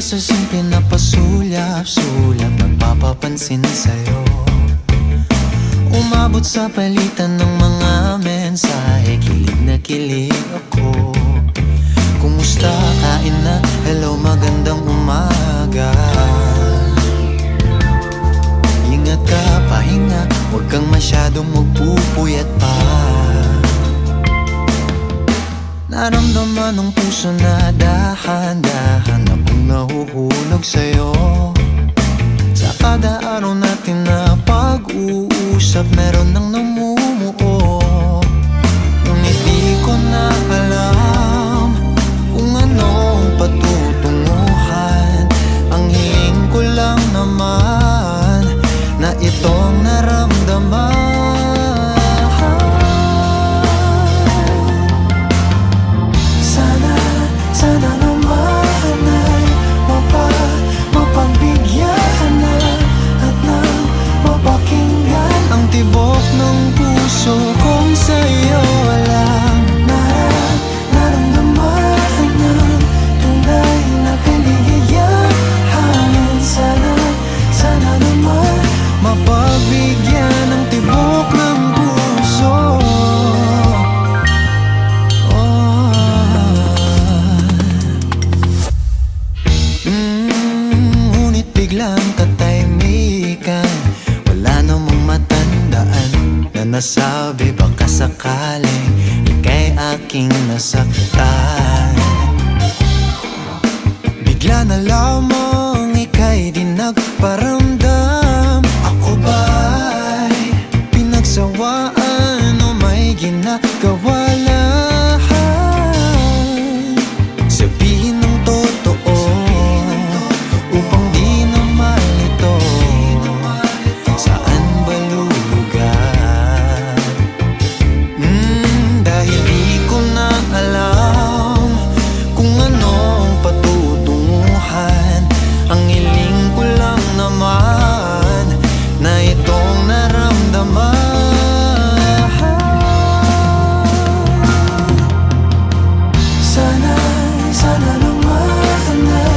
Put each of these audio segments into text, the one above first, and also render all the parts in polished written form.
sa simple na pasulyap-sulyap, nagpapapansin sa'yo. Umabot sa palitan ng mga mensahe, kilig na kilig ako. Kumusta, kain na, hello, magandang umaga. Ingat ka, pahinga, huwag kang masyadong magpupuyat pa. Naramdaman ng puso na dahan-dahan akong nahuhulog sa'yo. Sa kada araw natin na pag-uusap, meron nang namumuo. Ngunit di ko na alam kung anong patutunguhan. Ang hiling ko lang naman na itong naramdaman. Sana naman ay mapagbigyan na at nang mapakinggan ang tibok ng puso kong sa'yo walang naramdaman ng tunay na kaligayahan. Sana naman mapagbigyan ng tibok ng puso. Biglang katahimikan, wala namang matandaan na nasabi baka sakaling ika'y aking nasaktan. Bigla na lamang ika'y di nagparamdam. Ako ba'y pinagsawaan o may ginagawa lang? Sabihin ng totoo upang di na malito. Saan ba lulugar? Dahil di ko na alam kung anong patutunguhan. Ang hiling ko lang naman na itong naramdaman. Sana naman ay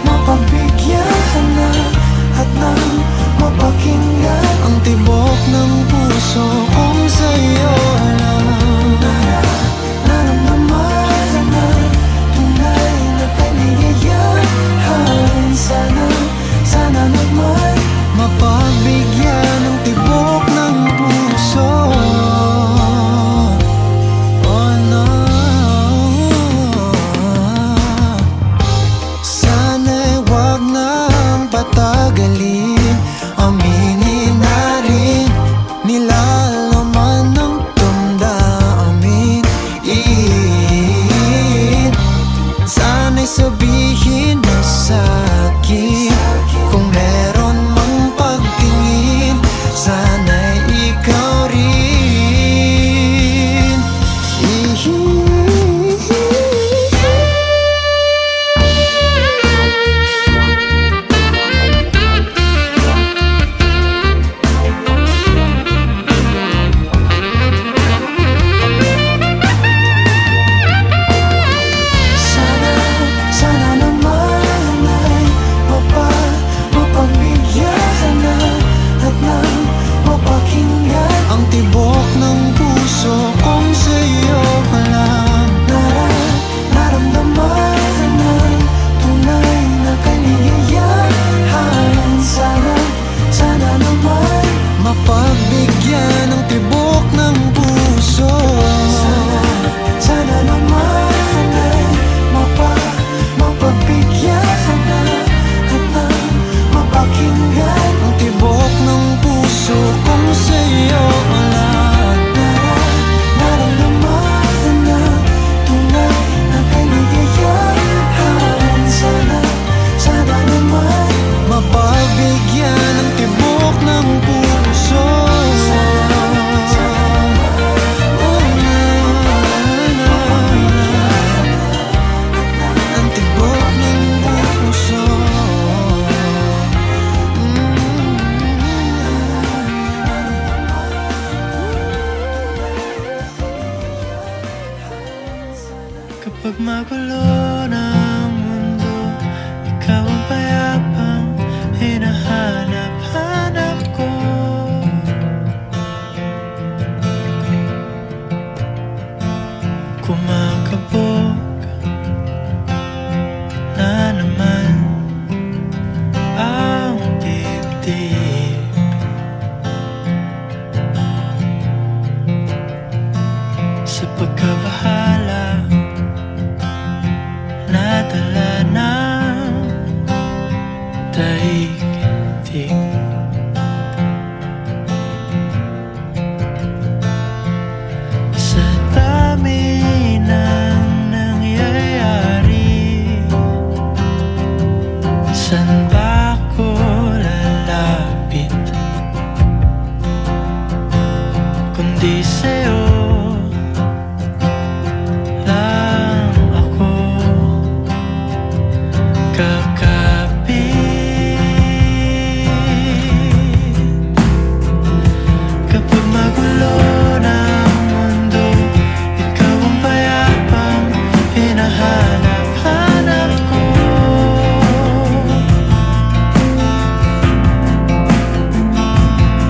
mapagbigyan na at nang mapakinggan ang tibok ng puso kung sa'yo lang naramdaman na tunay na kaligayahan. Sana naman mapagbigyan ng tibok ng puso. Oh no, sana'y wag nang patagalin, aminin na rin nilalaman ng damdamin. Sana'y sabihin mo sa'kin kung meron mang pagtingin. Sana'y ikaw rin. Sana naman ay mapagbigyan na at nang mapakinggan ang tibok ng puso kung sa'yo lang naramdaman ng tunay na kaligayahan. Sana naman mapagbigyan ng tibok ng puso. Sana naman ay mapagbigyan na at nang mapakinggan ang tibok ng puso kung sa'yo lang naramdaman ng tunay na kaligayahan. Sana naman mapagbigyan ng tibok ng puso. Ang tibok ng puso. Kapag magulo ng mundo, ikaw ang payapang hinahanap-hanap ko. Kumakabog na naman ang dibdib. Sa pagkabahala nadala ng daigdig. Sa dami ng nangyayari, saan ba ako lalapit kundi sa'yo lang ako kakapit. Kapag magulo ng mundo, ikaw ang payapang hinahanap-hanap ko.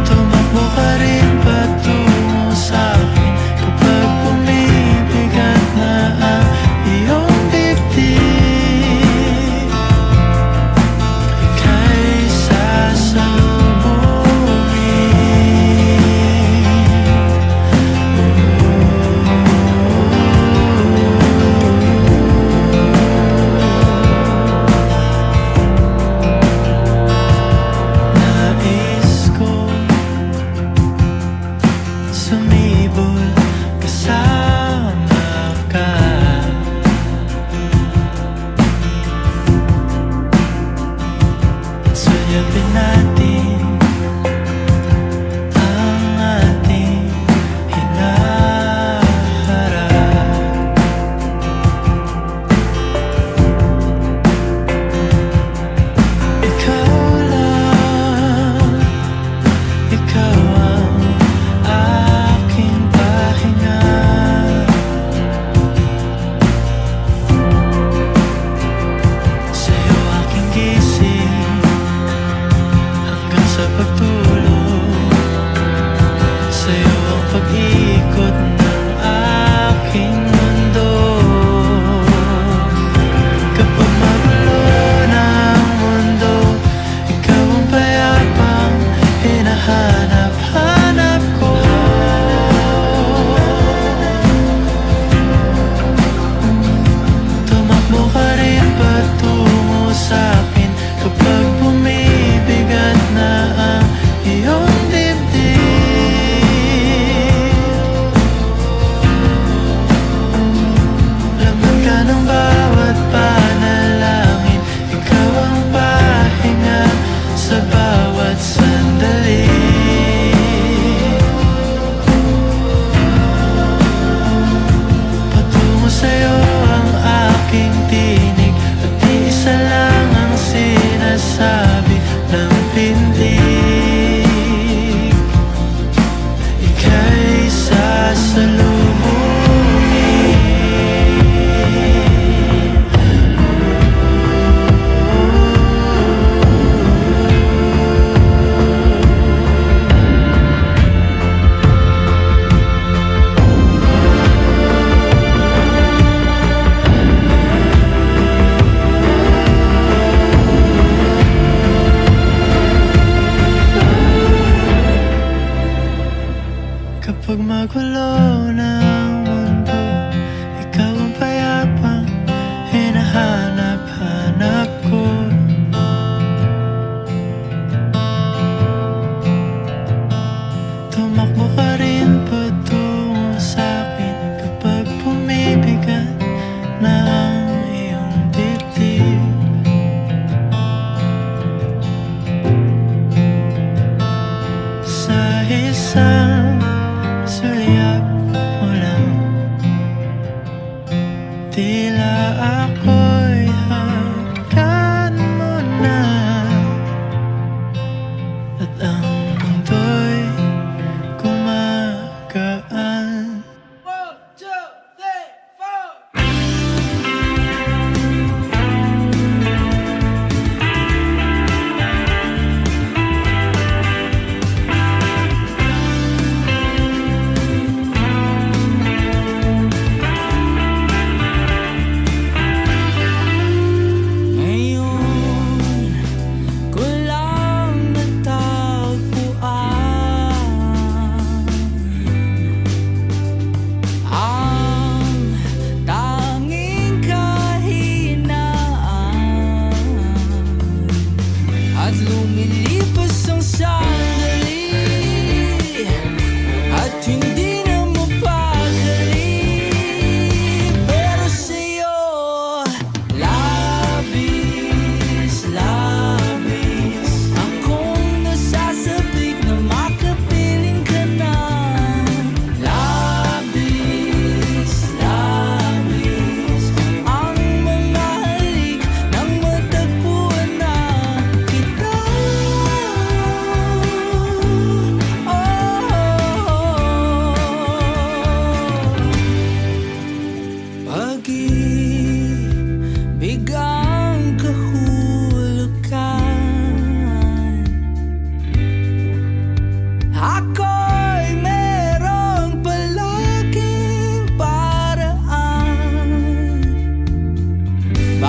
Tumakbo ka rin patungo sa'kin kapag bumibigat na ang iyong dibdib. Ika'y sasalubungin.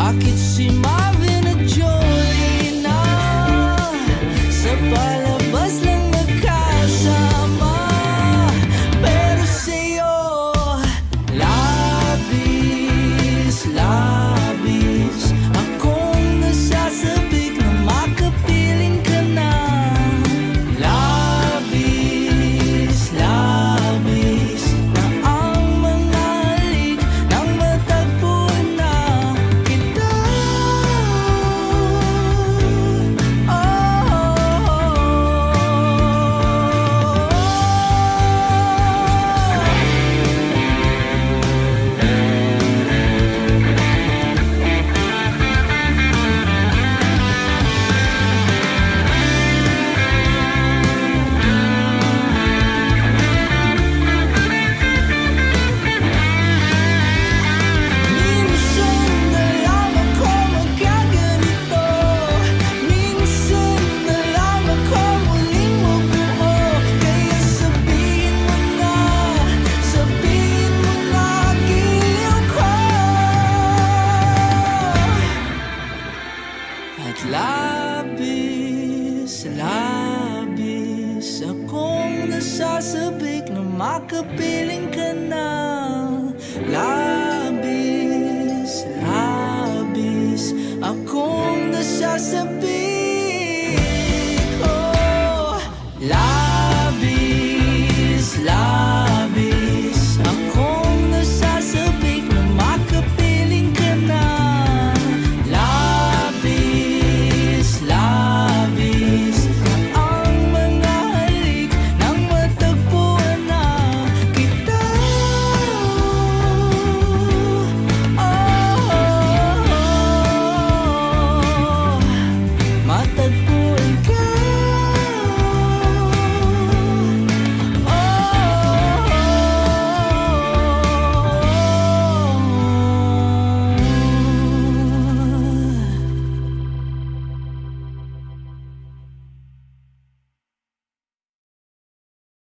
Bakit si Marvin at Jolie na sa palabas lang nagkasama, pero sa'yo labis, labis akong nasasabik na makapiling ka na. Labis, labis na ang mga halik nang matagpo na kita. Minsan na lang ako magkaganito, minsan na lang ako muling mabuo. Kaya sabihin mo na, giliw ko. At labis, labis akong nasasabik na makapiling ka na. Labis, labis akong nasasabik